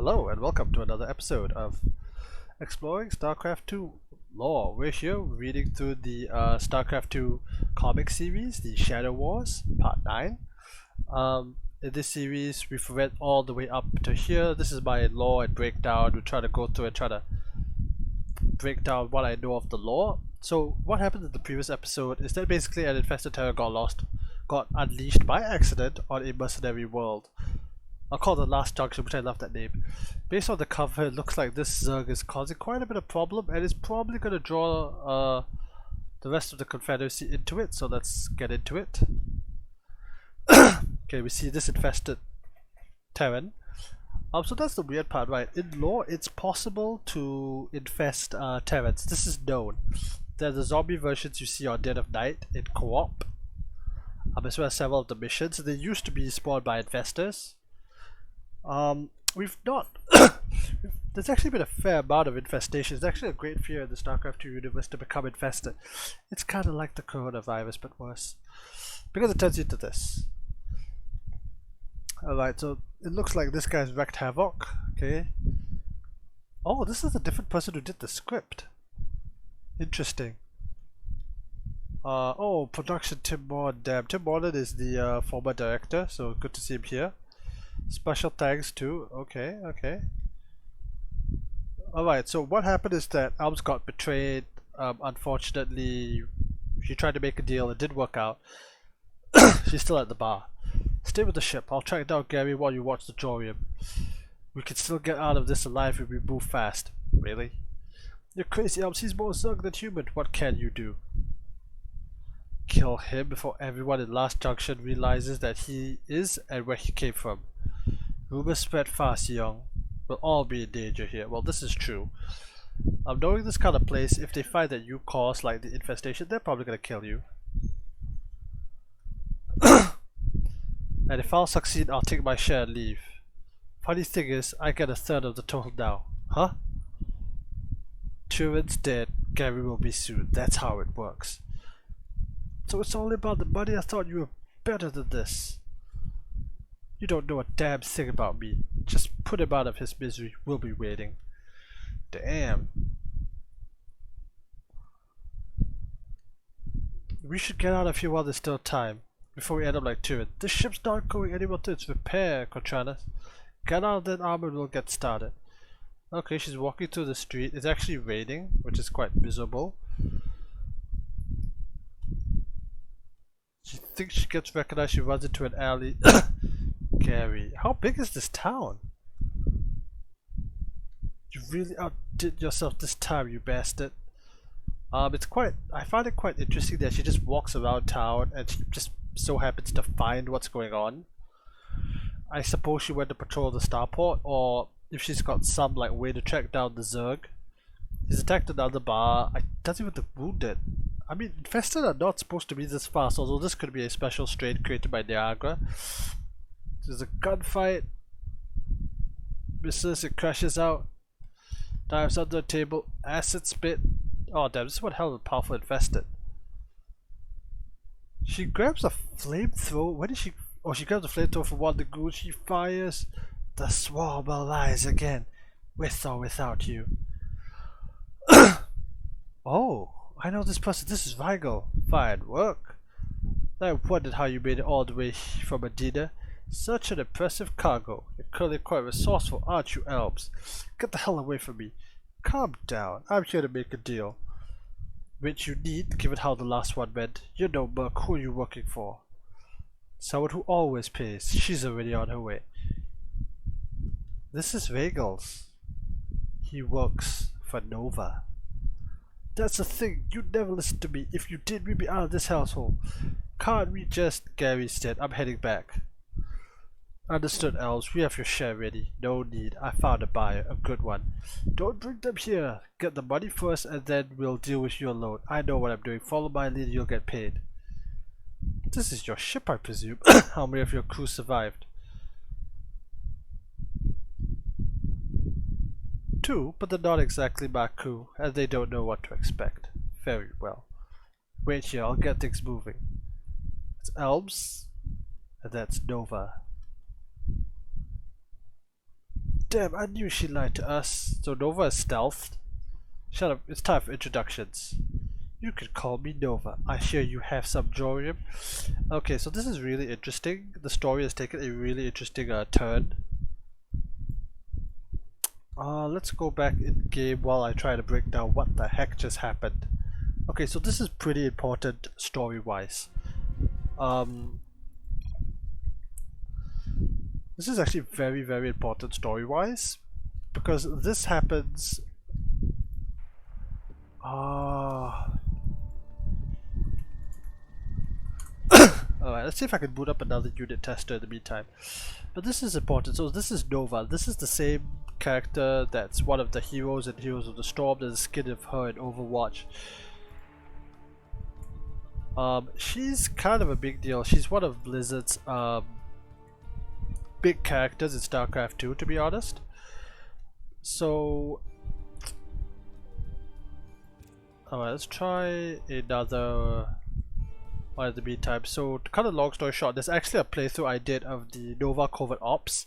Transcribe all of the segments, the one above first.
Hello and welcome to another episode of Exploring Starcraft 2 Lore. We're here reading through the Starcraft 2 comic series, the Shadow Wars, Part 9. In this series, we've read all the way up to here. This is my lore and breakdown. We'll try to go through and try to break down what I know of the lore. So what happened in the previous episode is that basically an infested terror got unleashed by accident on a mercenary world. I'll call it the Last Junction, which I love that name. Based on the cover, it looks like this Zerg is causing quite a bit of problem and is probably going to draw the rest of the Confederacy into it, so let's get into it. Okay, we see this infested Terran. So that's the weird part, right? In lore, it's possible to infest Terrans. This is known. They're the zombie versions you see on Dead of Night in co-op. As well as several of the missions. They used to be spawned by infestors. We've not there's actually been a fair amount of infestation. It's actually a great fear in the Starcraft 2 universe to become infested. It's kind of like the coronavirus but worse, because it turns you into this. Alright, so it looks like this guy's wreaked havoc. Okay. Oh, this is a different person who did the script. Interesting. Oh, production Tim Morton. Damn, Tim Morton is the former director, so good to see him here. Special thanks too. Okay, okay. Alright, so what happened is that Elms got betrayed. Unfortunately, she tried to make a deal. It didn't work out. She's still at the bar. Stay with the ship. I'll track down Gary while you watch the Jorium. We can still get out of this alive if we move fast. Really? You're crazy, Elms. He's more Zerg than human. What can you do? Kill him before everyone in Last Junction realizes that he is and where he came from. Rumors spread fast, young. We'll all be in danger here. Well, this is true. Knowing this kind of place, if they find that you caused like the infestation, they're probably gonna kill you. And if I'll succeed, I'll take my share and leave. Funny thing is, I get a third of the total now. Huh? Turin's dead. Gary will be soon. That's how it works. So it's all about the money? I thought you were better than this. You don't know a damn thing about me. Just put him out of his misery. We'll be waiting. Damn. We should get out of here while there's still time. Before we end up like Tyrion. This ship's not going anywhere to its repair, Contranas. Get out of that armor and we'll get started. Okay, she's walking through the street. It's actually raining, which is quite miserable. She thinks she gets recognized. She runs into an alley. Gary, how big is this town? You really outdid yourself this time, you bastard. It's quite. I find it quite interesting that she just walks around town and she just so happens to find what's going on. I suppose she went to patrol the starport, or if she's got some like way to track down the Zerg. He's attacked another bar. I doesn't even look wounded. I mean, infested are not supposed to be this fast, although this could be a special strain created by Niagara. There's a gunfight. Misses, it crashes out. Dives under the table. Acid spit. Oh damn, this is what hell of a powerful infested. She grabs a flamethrower. Where did she? Oh, she grabs a flamethrower from one of the ghouls. She fires. The swarm will rise again, with or without you. Oh. I know this person. This is Rigel. Fine work. I wondered how you made it all the way from Medina. Such an impressive cargo. You're clearly quite resourceful, aren't you, Elms? Get the hell away from me. Calm down. I'm here to make a deal. Which you need, given how the last one went. You're no merc. Who are you working for? Someone who always pays. She's already on her way. This is Regal's. He works for Nova. That's the thing, you'd never listen to me. If you did, we'd be out of this household. Can't we just... Gary said, I'm heading back. Understood, Elves. We have your share ready. No need. I found a buyer. A good one. Don't bring them here. Get the money first and then we'll deal with your loan. I know what I'm doing. Follow my lead and you'll get paid. This is your ship, I presume. How many of your crew survived? 2, but they're not exactly my crew, and they don't know what to expect. Very well. Wait here, I'll get things moving. It's Elms, and that's Nova. Damn, I knew she lied to us. So Nova is stealthed. Shut up, it's time for introductions. You can call me Nova. I hear you have some jorium. Okay, so this is really interesting. The story has taken a really interesting turn. Let's go back in game while I try to break down what the heck just happened. Okay, so this is pretty important story-wise. This is actually very, very important story-wise because this happens. Alright, let's see if I can boot up another unit tester in the meantime. But this is important. So this is Nova. This is the same character that's one of the heroes in Heroes of the Storm. There's a skin of her in Overwatch. She's kind of a big deal. She's one of Blizzard's big characters in Starcraft 2, to be honest. So alright, let's try another one in the meantime. So to cut a long story short, there's actually a playthrough I did of the Nova Covert Ops.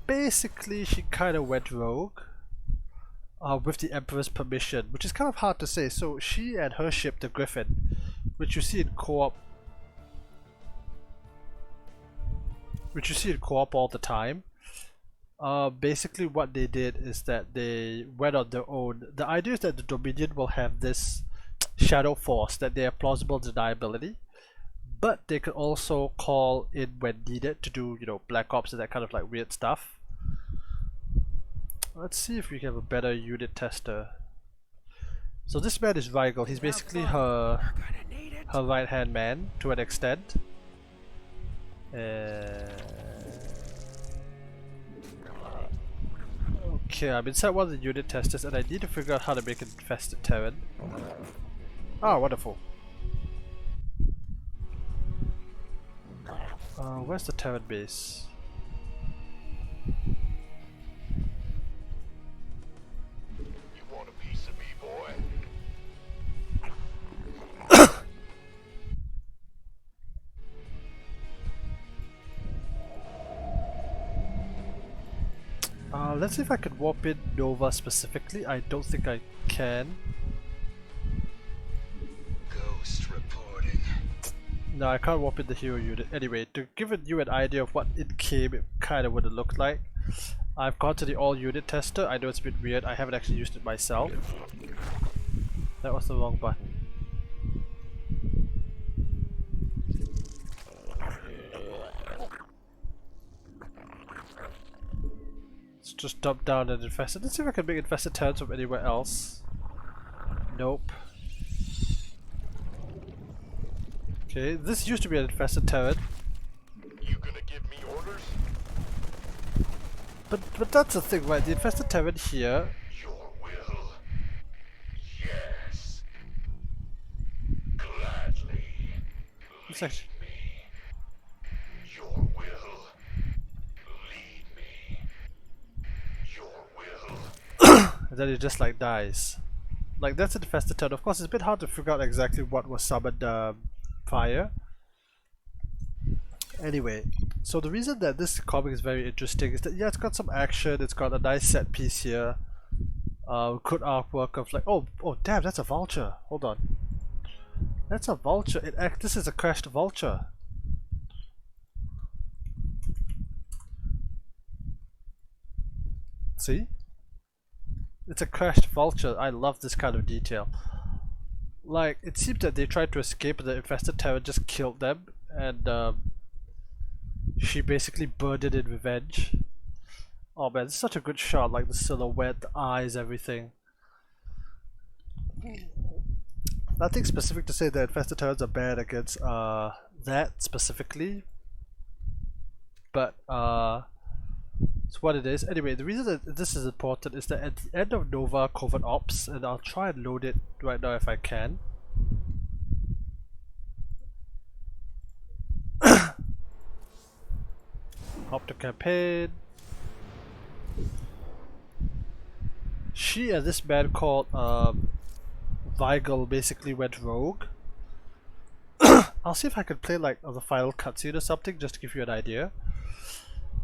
Basically, she kind of went rogue with the Emperor's permission, which is kind of hard to say. So she and her ship, the Griffin, which you see in co-op, all the time. Basically what they did is that they went on their own. The idea is that the Dominion will have this shadow force, that they have plausible deniability, but they can also call in when needed to do, you know, Black Ops and that kind of like weird stuff. Let's see if we can have a better unit tester. So this man is Rigel. He's basically her right hand man to an extent. Okay, I'm inside one of the unit testers and I need to figure out how to make an infested Terran. Ah, wonderful. Where's the Terran base? You want a piece of me, boy? Let's see if I can warp in Nova specifically. I don't think I can. Ghost reporting. No, I can't warp in the hero unit. Anyway, to give you an idea of what it kind of would have looked like, I've gone to the all unit tester. I know it's a bit weird. I haven't actually used it myself. That was the wrong button. Let's just dump down and infest it. Let's see if I can make infested turns from anywhere else. Nope. Okay, this used to be an infested turret. You gonna give me orders? But that's the thing, right? The infested turret here. Your will. Yes. Gladly. It's actually, Me. Your will. Lead me. Your will. and then it just like dies. Like that's an infested turret. Of course, it's a bit hard to figure out exactly what was summoned prior. Anyway, so the reason that this comic is very interesting is that yeah, it's got some action, it's got a nice set piece here, good artwork of like, oh damn, that's a vulture. Hold on, that's a vulture. This is a crashed vulture. See, it's a crashed vulture. I love this kind of detail. Like, it seems that they tried to escape, and the infested Terran just killed them, and she basically burned it in revenge. Oh man, it's such a good shot, like the silhouette, the eyes, everything. Nothing specific to say that infested Terrans are bad against that specifically, but it's what it is. Anyway, the reason that this is important is that at the end of Nova Covert Ops, and I'll try and load it right now if I can. Hop to campaign. She and this man called Vigel basically went rogue. I'll see if I can play like the final cutscene or something just to give you an idea.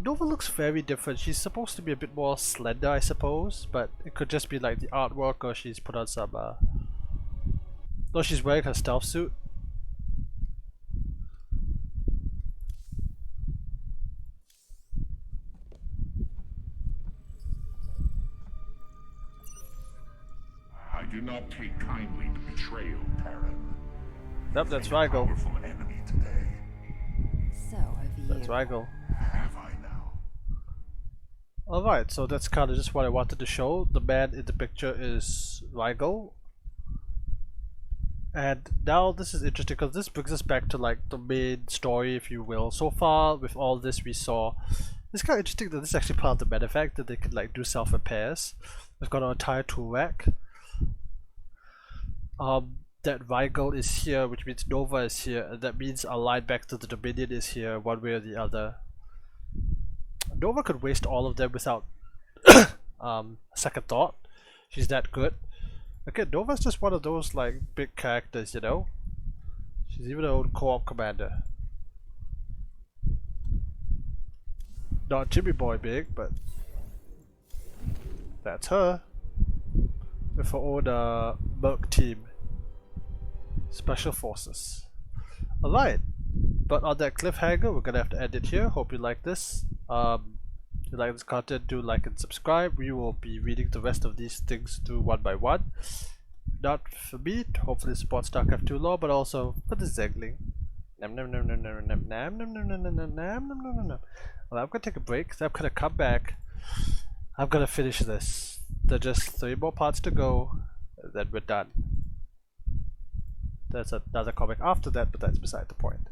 Nova looks very different. She's supposed to be a bit more slender, I suppose, but it could just be like the artwork, or she's put on some no, she's wearing her stealth suit. I do not take kindly to betrayal, Terran. Yep, that's Rigel. Powerful enemy today. So have you. That's Rigel. Have I now? Alright, so that's kind of just what I wanted to show. The man in the picture is Rigel. And now this is interesting because this brings us back to like the main story, if you will. So far with all this we saw, it's kind of interesting that this is actually part of the meta fact that they can like do self-repairs. We've got an entire tool rack. That Rigel is here, which means Nova is here, and that means our line back to the Dominion is here, one way or the other. Nova could waste all of them without second thought. She's that good. Okay, Nova's just one of those like big characters, you know. She's even her own co-op commander. Not Jimmy Boy big, but that's her. With her own Merc team. Special Forces. Alright. But on that cliffhanger, we're gonna have to end it here. Hope you like this. If you like this content, do like and subscribe. We will be reading the rest of these things through one by one. Not for me, hopefully support Starcraft 2 lore, but also for the Zegling. Nam nam nam nam nam nam nam nam nam nam nam nam nam nam nam. Well, I'm gonna take a break, then I'm gonna come back. I'm gonna finish this. There are just 3 more parts to go, then we're done. There's another comic after that, but that's beside the point.